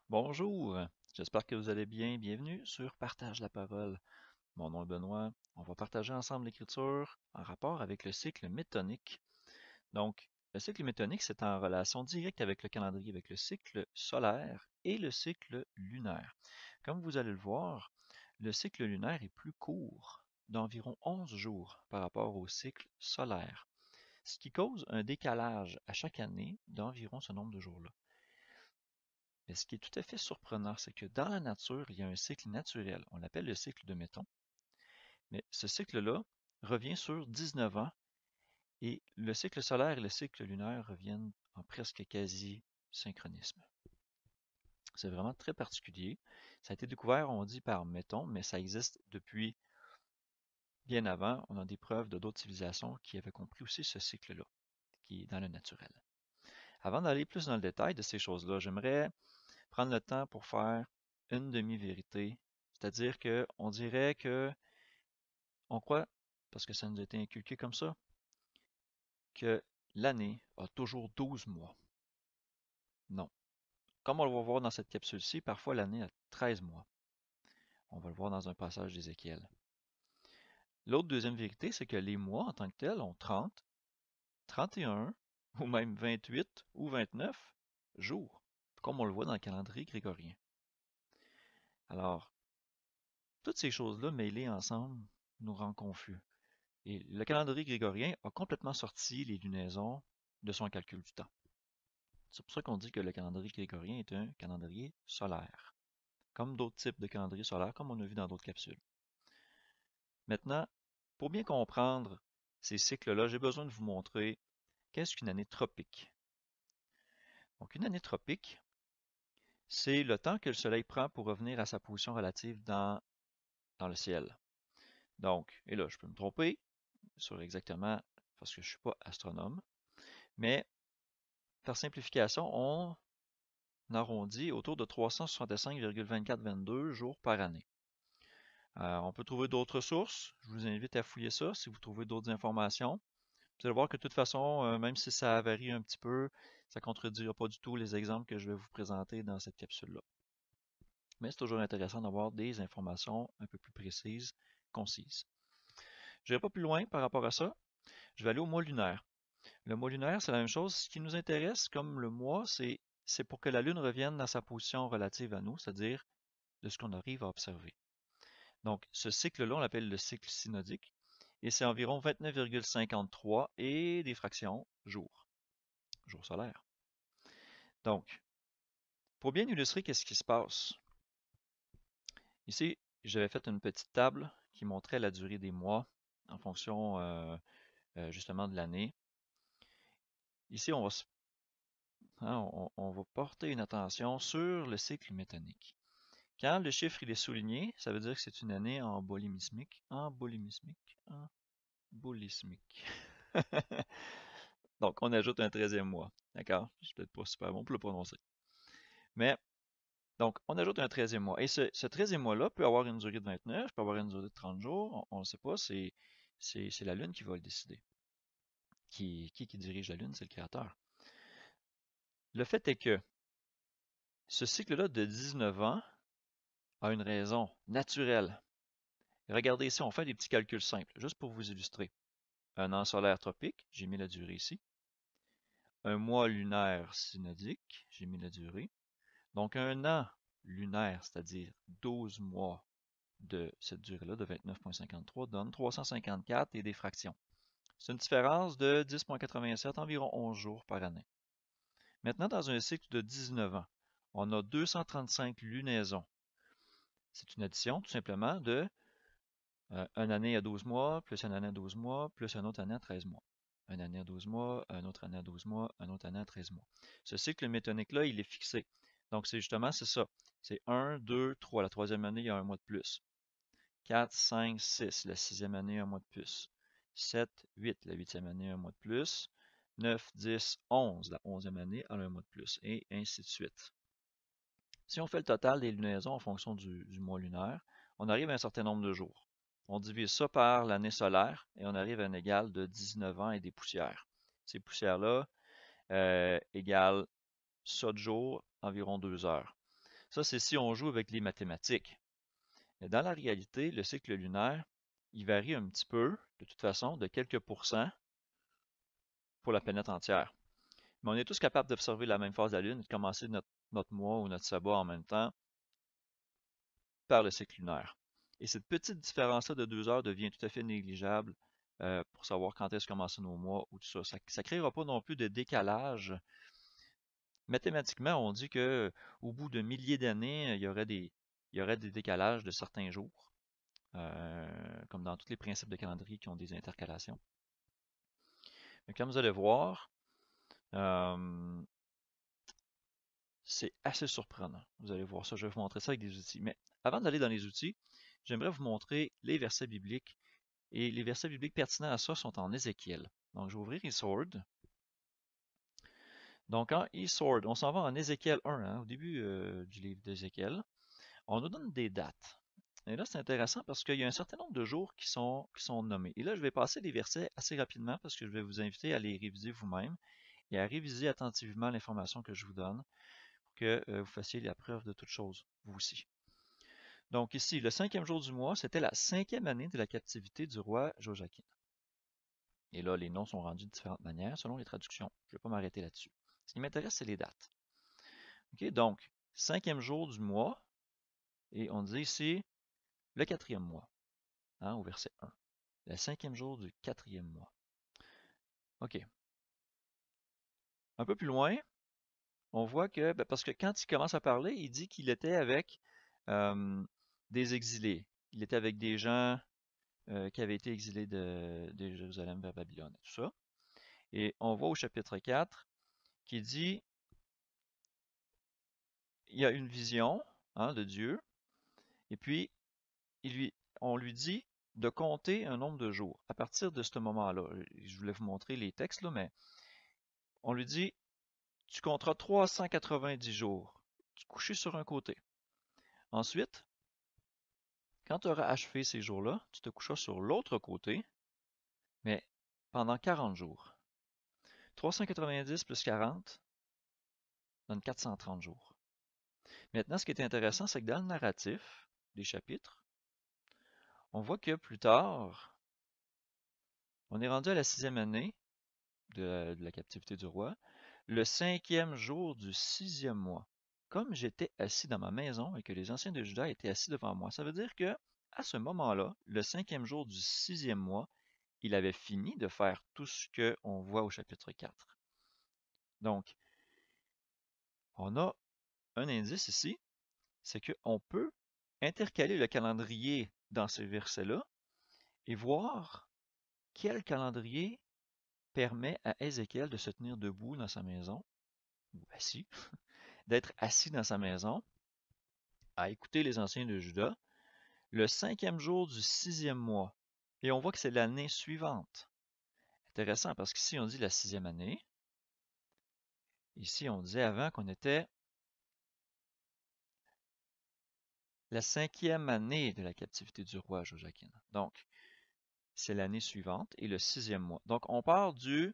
Bonjour, j'espère que vous allez bien. Bienvenue sur Partage la parole. Mon nom est Benoît. On va partager ensemble l'écriture en rapport avec le cycle métonique. Donc, le cycle métonique, c'est en relation directe avec le calendrier, avec le cycle solaire et le cycle lunaire. Comme vous allez le voir, le cycle lunaire est plus court, d'environ 11 jours par rapport au cycle solaire, ce qui cause un décalage à chaque année d'environ ce nombre de jours-là. Mais ce qui est tout à fait surprenant, c'est que dans la nature, il y a un cycle naturel. On l'appelle le cycle de Méton. Mais ce cycle-là revient sur 19 ans et le cycle solaire et le cycle lunaire reviennent en presque quasi synchronisme. C'est vraiment très particulier. Ça a été découvert, on dit, par Méton, mais ça existe depuis bien avant. On a des preuves de d'autres civilisations qui avaient compris aussi ce cycle-là, qui est dans le naturel. Avant d'aller plus dans le détail de ces choses-là, j'aimerais prendre le temps pour faire une demi-vérité. C'est-à-dire qu'on dirait que on croit, parce que ça nous a été inculqué comme ça, que l'année a toujours 12 mois. Non. Comme on le va voir dans cette capsule-ci, parfois l'année a 13 mois. On va le voir dans un passage d'Ézéchiel. L'autre deuxième vérité, c'est que les mois en tant que tels ont 30, 31 ou même 28 ou 29 jours, comme on le voit dans le calendrier grégorien. Alors, toutes ces choses-là mêlées ensemble nous rendent confus. Et le calendrier grégorien a complètement sorti les lunaisons de son calcul du temps. C'est pour ça qu'on dit que le calendrier grégorien est un calendrier solaire, comme d'autres types de calendriers solaires, comme on a vu dans d'autres capsules. Maintenant, pour bien comprendre ces cycles-là, j'ai besoin de vous montrer qu'est-ce qu'une année tropique. Donc, une année tropique, c'est le temps que le Soleil prend pour revenir à sa position relative dans le ciel. Donc, et là, je peux me tromper sur exactement, parce que je ne suis pas astronome, mais par simplification, on arrondi autour de 365,2422 jours par année. On peut trouver d'autres sources. Je vous invite à fouiller ça si vous trouvez d'autres informations. Vous allez voir que de toute façon, même si ça varie un petit peu, ça ne contredira pas du tout les exemples que je vais vous présenter dans cette capsule-là. Mais c'est toujours intéressant d'avoir des informations un peu plus précises, concises. Je ne vais pas plus loin par rapport à ça. Je vais aller au mois lunaire. Le mois lunaire, c'est la même chose. Ce qui nous intéresse comme le mois, c'est pour que la Lune revienne dans sa position relative à nous, c'est-à-dire de ce qu'on arrive à observer. Donc, ce cycle-là, on l'appelle le cycle synodique, et c'est environ 29,53 et des fractions jours solaires. Donc, pour bien illustrer qu'est-ce qui se passe, ici, j'avais fait une petite table qui montrait la durée des mois en fonction justement de l'année. Ici, on va porter une attention sur le cycle métonique. Quand le chiffre il est souligné, ça veut dire que c'est une année en bolémismique. Donc, on ajoute un 13e mois. D'accord? Je suis peut-être pas super bon pour le prononcer. Mais, donc, on ajoute un 13e mois. Et ce 13e mois-là peut avoir une durée de 29, peut avoir une durée de 30 jours. On ne sait pas, c'est la Lune qui va le décider. Qui dirige la Lune? C'est le créateur. Le fait est que ce cycle-là de 19 ans a une raison naturelle. Regardez ici, on fait des petits calculs simples, juste pour vous illustrer. Un an solaire tropique, j'ai mis la durée ici. Un mois lunaire synodique, j'ai mis la durée. Donc un an lunaire, c'est-à-dire 12 mois de cette durée-là, de 29,53, donne 354 et des fractions. C'est une différence de 10,87, environ 11 jours par année. Maintenant, dans un cycle de 19 ans, on a 235 lunaisons. C'est une addition tout simplement de une année à 12 mois, plus une année à 12 mois, plus une autre année à 13 mois. Une année à 12 mois, une autre année à 12 mois, une autre année à 13 mois. Ce cycle métonique-là, il est fixé. Donc, c'est ça. C'est 1, 2, 3. La troisième année, il y a un mois de plus. 4, 5, 6. La sixième année, un mois de plus. 7, 8. La huitième année, un mois de plus. 9, 10, 11. La onzième année, a un mois de plus. Et ainsi de suite. Si on fait le total des lunaisons en fonction du mois lunaire, on arrive à un certain nombre de jours. On divise ça par l'année solaire et on arrive à un égal de 19 ans et des poussières. Ces poussières-là égale ça de jour, environ 2 heures. Ça, c'est si on joue avec les mathématiques. Mais dans la réalité, le cycle lunaire, il varie un petit peu, de toute façon, de quelques pourcents pour la planète entière. Mais on est tous capables d'observer la même phase de la Lune et de commencer notre mois ou notre sabbat en même temps par le cycle lunaire. Et cette petite différence-là de 2 heures devient tout à fait négligeable pour savoir quand est-ce commencer nos mois ou tout ça. Ça ne créera pas non plus de décalage. Mathématiquement, on dit que au bout de milliers d'années, il y aurait des décalages de certains jours, comme dans tous les principes de calendrier qui ont des intercalations. Mais comme vous allez voir, c'est assez surprenant. Vous allez voir ça, je vais vous montrer ça avec des outils. Mais avant d'aller dans les outils, j'aimerais vous montrer les versets bibliques. Et les versets bibliques pertinents à ça sont en Ézéchiel. Donc, je vais ouvrir eSword. Donc, en eSword, on s'en va en Ézéchiel 1, hein, au début du livre d'Ézéchiel. On nous donne des dates. Et là, c'est intéressant parce qu'il y a un certain nombre de jours qui sont nommés. Et là, je vais passer les versets assez rapidement parce que je vais vous inviter à les réviser vous-même et à réviser attentivement l'information que je vous donne pour que vous fassiez la preuve de toute chose, vous aussi. Donc ici, le 5e jour du mois, c'était la 5e année de la captivité du roi Joachim. Et là, les noms sont rendus de différentes manières selon les traductions. Je ne vais pas m'arrêter là-dessus. Ce qui m'intéresse, c'est les dates. OK, donc, 5e jour du mois, et on dit ici le 4e mois, hein, au verset 1. Le 5e jour du 4e mois. OK. Un peu plus loin, on voit que, parce que quand il commence à parler, il dit qu'il était avec des exilés. Il était avec des gens qui avaient été exilés de Jérusalem vers Babylone, tout ça. Et on voit au chapitre 4 qui dit, il y a une vision hein, de Dieu, et puis on lui dit de compter un nombre de jours. À partir de ce moment-là, je voulais vous montrer les textes, là, mais on lui dit, tu compteras 390 jours, tu couches sur un côté. Ensuite, quand tu auras achevé ces jours-là, tu te coucheras sur l'autre côté, mais pendant 40 jours. 390 plus 40 donne 430 jours. Maintenant, ce qui est intéressant, c'est que dans le narratif des chapitres, on voit que plus tard, on est rendu à la 6e année de la captivité du roi, le 5e jour du 6e mois. Comme j'étais assis dans ma maison et que les anciens de Juda étaient assis devant moi, ça veut dire que à ce moment-là, le 5e jour du 6e mois, il avait fini de faire tout ce qu'on voit au chapitre 4. Donc, on a un indice ici, c'est qu'on peut intercaler le calendrier dans ces versets-là et voir quel calendrier permet à Ézéchiel de se tenir debout dans sa maison, ou assis, d'être assis dans sa maison, à écouter les anciens de Juda, le 5e jour du 6e mois. Et on voit que c'est l'année suivante. Intéressant parce qu'ici on dit la 6e année. Ici on disait avant qu'on était la 5e année de la captivité du roi Joachim. Donc, c'est l'année suivante et le 6e mois. Donc, on part du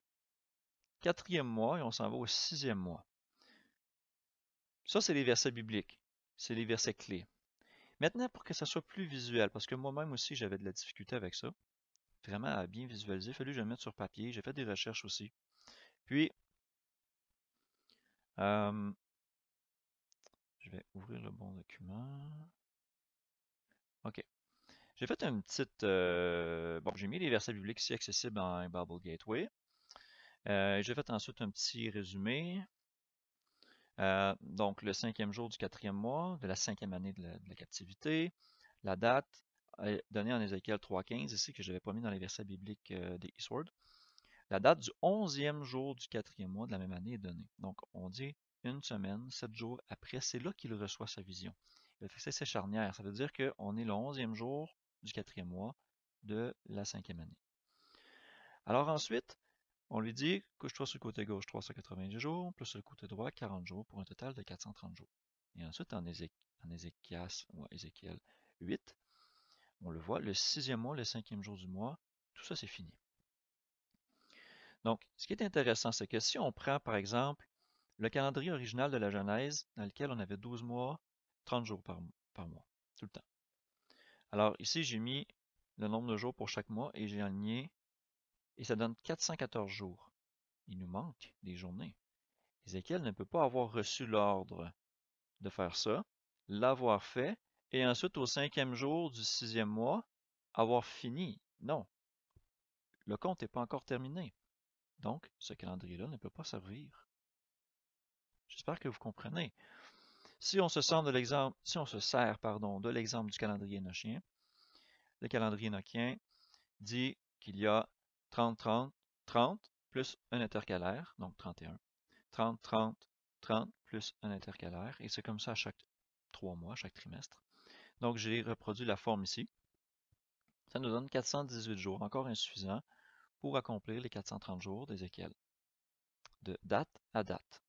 4e mois et on s'en va au 6e mois. Ça, c'est les versets bibliques. C'est les versets clés. Maintenant, pour que ça soit plus visuel, parce que moi-même aussi, j'avais de la difficulté avec ça, vraiment à bien visualiser, il a fallu que je le mette sur papier. J'ai fait des recherches aussi. Puis, je vais ouvrir le bon document. OK. J'ai fait une petite... bon, j'ai mis les versets bibliques ici accessibles en Bible Gateway. J'ai fait ensuite un petit résumé. Donc, le 5e jour du 4e mois, de la 5e année de la captivité. La date est donnée en Ézéchiel 3.15, ici, que je n'avais pas mis dans les versets bibliques des eSword. La date du 11e jour du 4e mois de la même année est donnée. Donc, on dit une semaine, 7 jours après, c'est là qu'il reçoit sa vision. C'est charnière, ça veut dire qu'on est le 11e jour du 4e mois de la 5e année. Alors ensuite, on lui dit, couche-toi sur le côté gauche 390 jours, plus sur le côté droit 40 jours, pour un total de 430 jours. Et ensuite, en Ézéchiel 8, on le voit, le 6e mois, le 5e jour du mois, tout ça c'est fini. Donc, ce qui est intéressant, c'est que si on prend, par exemple, le calendrier original de la Genèse, dans lequel on avait 12 mois, 30 jours par mois, tout le temps. Alors ici, j'ai mis le nombre de jours pour chaque mois et j'ai aligné, et ça donne 414 jours. Il nous manque des journées. Ézéchiel ne peut pas avoir reçu l'ordre de faire ça, l'avoir fait, et ensuite au 5e jour du 6e mois, avoir fini. Non, le compte n'est pas encore terminé. Donc, ce calendrier-là ne peut pas servir. J'espère que vous comprenez. Si on se sert de l'exemple, de l'exemple du calendrier enochien, le calendrier enochien dit qu'il y a 30, 30, 30 plus un intercalaire, donc 31. 30, 30, 30 plus un intercalaire, et c'est comme ça à chaque 3 mois, chaque trimestre. Donc, j'ai reproduit la forme ici. Ça nous donne 418 jours, encore insuffisant pour accomplir les 430 jours d'Ézéchiel, de date à date.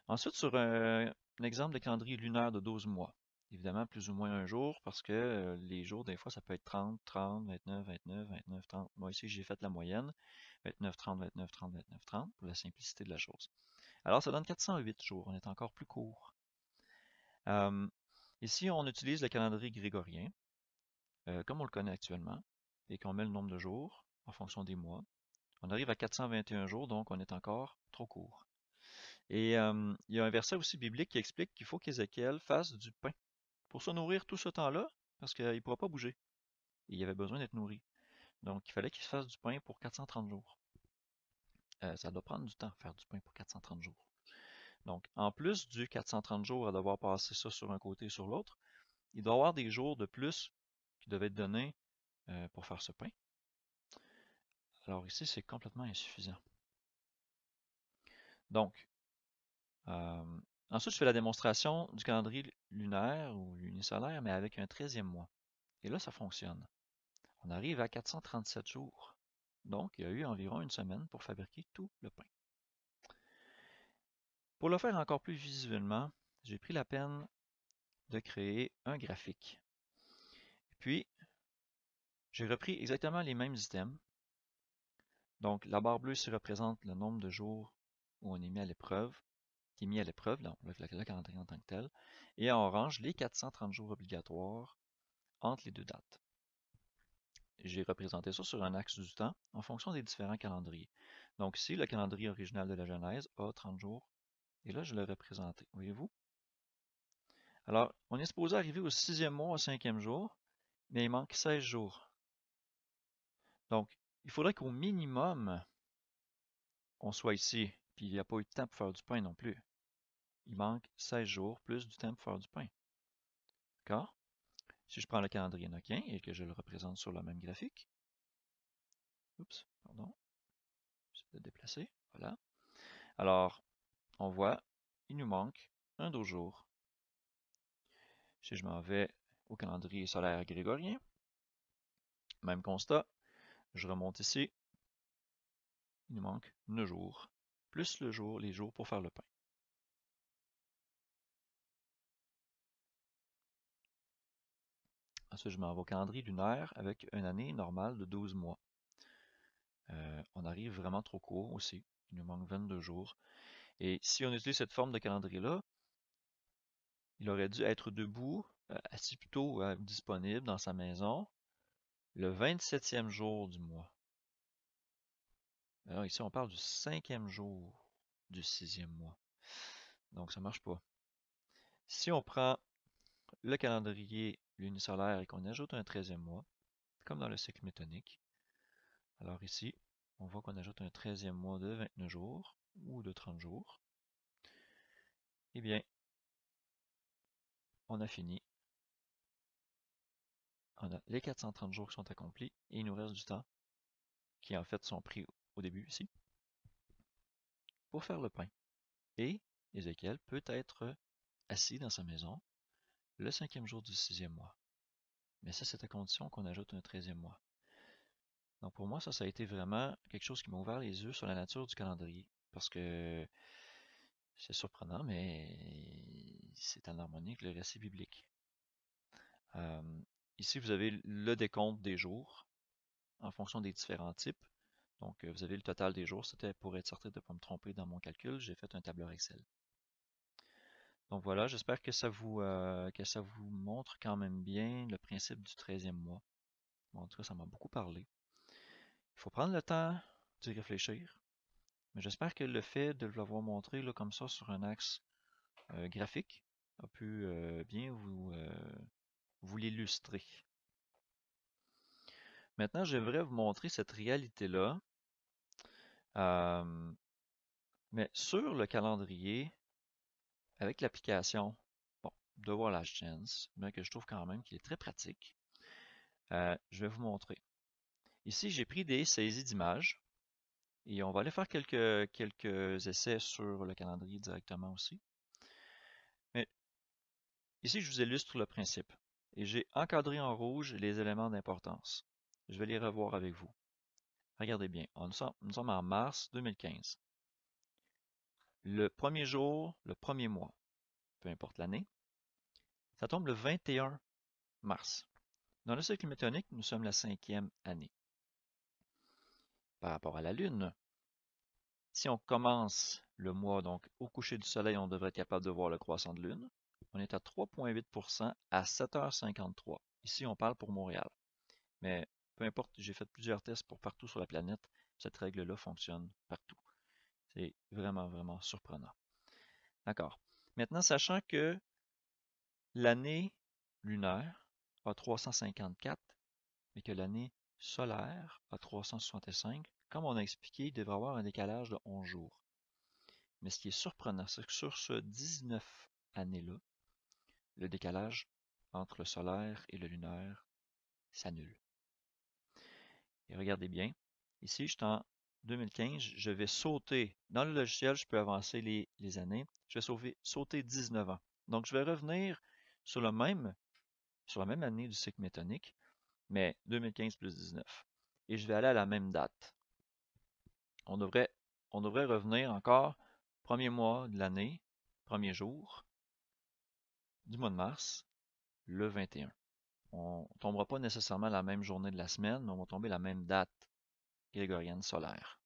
Ensuite, sur un exemple de calendrier lunaire de 12 mois, évidemment plus ou moins un jour, parce que les jours, des fois, ça peut être 30, 30, 29, 29, 29, 30. Moi, ici, j'ai fait la moyenne, 29, 30, 29, 30, 29, 30, pour la simplicité de la chose. Alors, ça donne 408 jours, on est encore plus court. Ici, on utilise le calendrier grégorien, comme on le connaît actuellement, et qu'on met le nombre de jours en fonction des mois. On arrive à 421 jours, donc on est encore trop court. Et il y a un verset aussi biblique qui explique qu'il faut qu'Ézéchiel fasse du pain pour se nourrir tout ce temps-là, parce qu'il ne pourra pas bouger. Et il avait besoin d'être nourri. Donc il fallait qu'il se fasse du pain pour 430 jours. Ça doit prendre du temps, faire du pain pour 430 jours. Donc, en plus du 430 jours à devoir passer ça sur un côté et sur l'autre, il doit y avoir des jours de plus qui devaient être donnés pour faire ce pain. Alors ici, c'est complètement insuffisant. Donc, ensuite, je fais la démonstration du calendrier lunaire ou lunisolaire, mais avec un 13e mois. Et là, ça fonctionne. On arrive à 437 jours. Donc, il y a eu environ une semaine pour fabriquer tout le pain. Pour le faire encore plus visuellement, j'ai pris la peine de créer un graphique. Puis, j'ai repris exactement les mêmes items. Donc, la barre bleue ici représente le nombre de jours où on est mis à l'épreuve, qui est mis à l'épreuve, donc le calendrier en tant que tel. Et en orange, les 430 jours obligatoires entre les deux dates. J'ai représenté ça sur un axe du temps en fonction des différents calendriers. Donc ici, le calendrier original de la Genèse a 30 jours. Et là, je l'ai représenté. Voyez-vous? Alors, on est supposé arriver au 6e mois, au 5e jour, mais il manque 16 jours. Donc, il faudrait qu'au minimum, on soit ici. Puis il n'y a pas eu de temps pour faire du pain non plus. Il manque 16 jours plus du temps pour faire du pain. D'accord? Si je prends le calendrier enochien et que je le représente sur le même graphique, oups, pardon, j'essaie de déplacer, voilà. Alors, on voit, il nous manque un 12 jours. Si je m'en vais au calendrier solaire grégorien, même constat, je remonte ici, il nous manque 9 jours, plus les jours pour faire le pain. Ensuite, je m'en vais au calendrier lunaire avec une année normale de 12 mois. On arrive vraiment trop court aussi, il nous manque 22 jours. Et si on utilise cette forme de calendrier-là, il aurait dû être debout, assis plutôt disponible dans sa maison, le 27e jour du mois. Alors ici, on parle du 5e jour du 6e mois. Donc, ça ne marche pas. Si on prend le calendrier lunisolaire et qu'on ajoute un 13e mois, comme dans le cycle métonique, alors ici, on voit qu'on ajoute un 13e mois de 29 jours ou de 30 jours. Eh bien, on a fini. On a les 430 jours qui sont accomplis et il nous reste du temps qui en fait sont pris au début ici pour faire le pain. Et Ézéchiel peut être assis dans sa maison le 5e jour du 6e mois. Mais ça, c'est à condition qu'on ajoute un 13e mois. Donc pour moi, ça a été vraiment quelque chose qui m'a ouvert les yeux sur la nature du calendrier. Parce que c'est surprenant, mais c'est en harmonie avec le récit biblique. Ici, vous avez le décompte des jours en fonction des différents types. Donc, vous avez le total des jours. C'était pour être certain de ne pas me tromper dans mon calcul. J'ai fait un tableur Excel. Donc voilà, j'espère que ça vous montre quand même bien le principe du 13e mois. Bon, en tout cas, ça m'a beaucoup parlé. Il faut prendre le temps d'y réfléchir. Mais j'espère que le fait de l'avoir montré là, comme ça sur un axe graphique a pu bien vous l'illustrer. Maintenant, j'aimerais vous montrer cette réalité-là, mais sur le calendrier, avec l'application de Wallachance, mais que je trouve quand même qu'il est très pratique. Je vais vous montrer. Ici, j'ai pris des saisies d'images et on va aller faire quelques essais sur le calendrier directement aussi. Mais ici, je vous illustre le principe et j'ai encadré en rouge les éléments d'importance. Je vais les revoir avec vous. Regardez bien, nous sommes en mars 2015. Le premier jour, le premier mois, peu importe l'année, ça tombe le 21 mars. Dans le cycle métonique, nous sommes la 5e année. Par rapport à la Lune, si on commence le mois, donc au coucher du soleil, on devrait être capable de voir le croissant de Lune. On est à 3,8% à 7h53. Ici, on parle pour Montréal. Mais peu importe, j'ai fait plusieurs tests pour partout sur la planète. Cette règle-là fonctionne partout. C'est vraiment, vraiment surprenant. D'accord. Maintenant, sachant que l'année lunaire a 354, mais que l'année solaire a 365, comme on a expliqué, il devrait y avoir un décalage de 11 jours. Mais ce qui est surprenant, c'est que sur ce 19 années-là, le décalage entre le solaire et le lunaire s'annule. Et regardez bien, ici, je suis en 2015, je vais sauter, dans le logiciel, je peux avancer les années, je vais sauter 19 ans. Donc, je vais revenir sur la même année du cycle métonique, mais 2015 plus 19. Et je vais aller à la même date. On devrait revenir encore, premier mois de l'année, premier jour du mois de mars, le 21. On ne tombera pas nécessairement la même journée de la semaine, mais on va tomber la même date grégorienne solaire.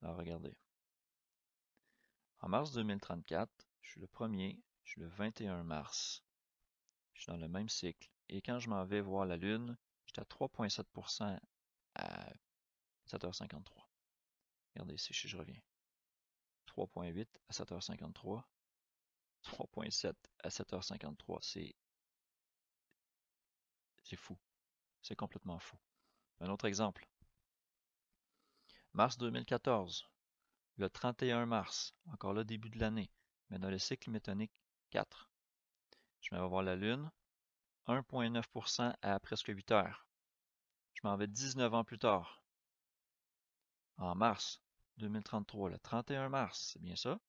Alors regardez. En mars 2034, je suis le premier, je suis le 21 mars. Je suis dans le même cycle. Et quand je m'en vais voir la Lune, j'étais à 3,7% à 7h53. Regardez ici, je reviens. 3,8 à 7h53. 3,7 à 7h53. C'est fou. C'est complètement fou. Un autre exemple. Mars 2014. Le 31 mars. Encore là, début de l'année. Mais dans le cycle métonique 4. Je m'en vais voir la Lune. 1,9% à presque 8 heures. Je m'en vais 19 ans plus tard. En mars 2033, le 31 mars, c'est bien ça?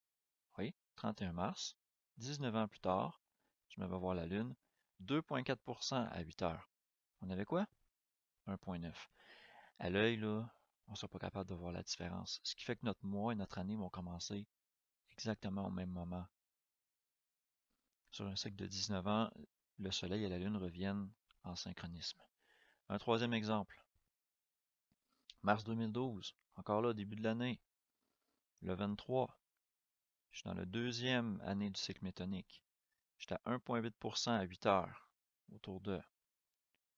Oui, 31 mars. 19 ans plus tard, je me vais voir la Lune. 2,4% à 8 heures. On avait quoi? 1,9. À l'œil, là, on ne sera pas capable de voir la différence. Ce qui fait que notre mois et notre année vont commencer exactement au même moment. Sur un cycle de 19 ans, le Soleil et la Lune reviennent en synchronisme. Un troisième exemple. Mars 2012, encore là, début de l'année. Le 23, je suis dans la deuxième année du cycle métonique. J'étais à 1,8% à 8 heures, autour de.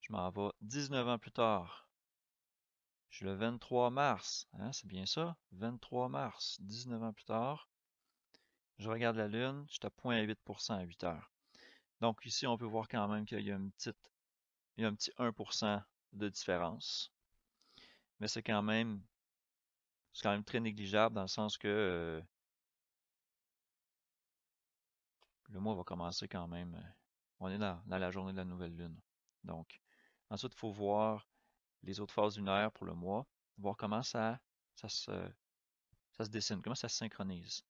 Je m'en vais 19 ans plus tard. Je suis le 23 mars, hein, c'est bien ça? 23 mars, 19 ans plus tard. Je regarde la Lune, j'étais à 0,8% à 8 heures. Donc ici, on peut voir quand même qu'il y a un petit 1% de différence. Mais c'est quand même très négligeable dans le sens que le mois va commencer quand même. On est dans la journée de la nouvelle lune. Donc, ensuite, il faut voir les autres phases lunaires pour le mois, voir comment ça se dessine, comment ça se synchronise.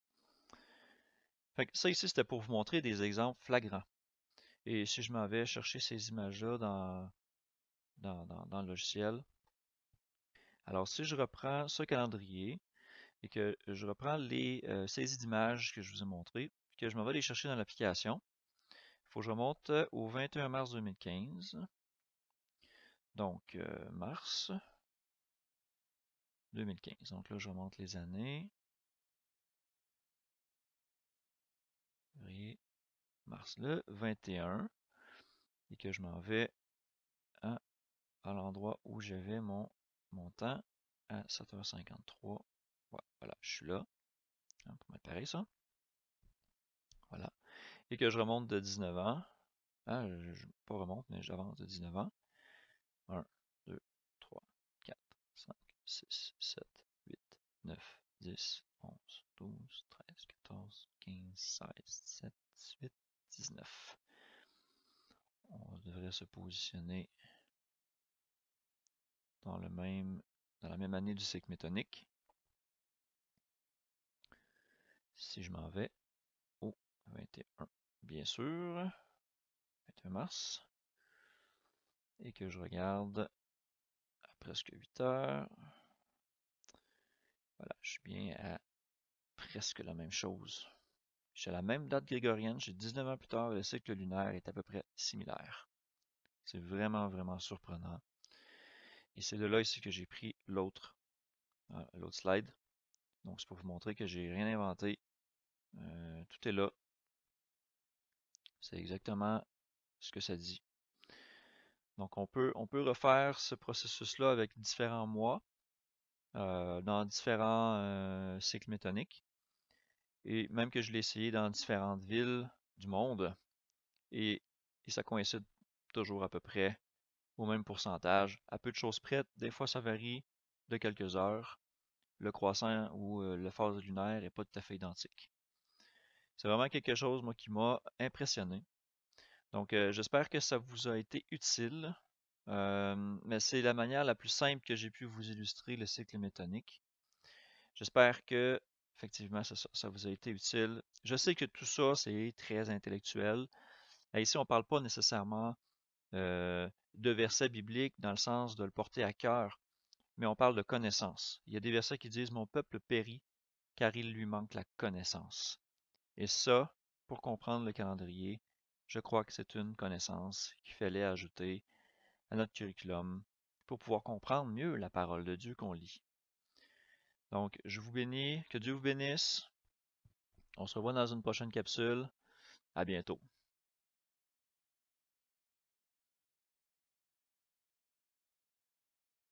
Fait que ça ici, c'était pour vous montrer des exemples flagrants. Et si je m'en vais chercher ces images-là dans le logiciel, alors si je reprends ce calendrier et que je reprends les saisies d'images que je vous ai montrées, puis que je m'en vais les chercher dans l'application, il faut que je remonte au 21 mars 2015. Donc, mars 2015. Donc là, je remonte les années. février, mars, le 21, et que je m'en vais à l'endroit où j'avais mon temps à 7h53. Ouais, voilà, je suis là, hein, pour mettre pareil ça. Voilà. Et que je remonte de 19 ans. Ah, pas remonte, mais j'avance de 19 ans. 1, 2, 3, 4, 5, 6, 7, 8, 9, 10, 11, 12, 13, 14, 15, 16, 17, 18, 19. On devrait se positionner dans la même année du cycle métonique. Si je m'en vais au 21, bien sûr, 21 mars, et que je regarde à presque 8 heures, voilà, je suis bien à presque la même chose. J'ai la même date grégorienne, j'ai 19 ans plus tard, le cycle lunaire est à peu près similaire. C'est vraiment, vraiment surprenant. Et c'est de là ici que j'ai pris l'autre slide. Donc c'est pour vous montrer que j'ai rien inventé. Tout est là. C'est exactement ce que ça dit. Donc on peut refaire ce processus-là avec différents mois, dans différents cycles métoniques. Et même que je l'ai essayé dans différentes villes du monde. Et ça coïncide toujours à peu près au même pourcentage. À peu de choses près, des fois ça varie de quelques heures. Le croissant ou la phase lunaire n'est pas tout à fait identique. C'est vraiment quelque chose, moi, qui m'a impressionné. Donc, j'espère que ça vous a été utile. Mais c'est la manière la plus simple que j'ai pu vous illustrer le cycle métonique. J'espère que, effectivement, ça vous a été utile. Je sais que tout ça, c'est très intellectuel. Et ici, on ne parle pas nécessairement de versets bibliques dans le sens de le porter à cœur, mais on parle de connaissance. Il y a des versets qui disent « Mon peuple périt car il lui manque la connaissance ». Et ça, pour comprendre le calendrier, je crois que c'est une connaissance qu'il fallait ajouter à notre curriculum pour pouvoir comprendre mieux la parole de Dieu qu'on lit. Donc, je vous bénis, que Dieu vous bénisse. On se revoit dans une prochaine capsule. À bientôt.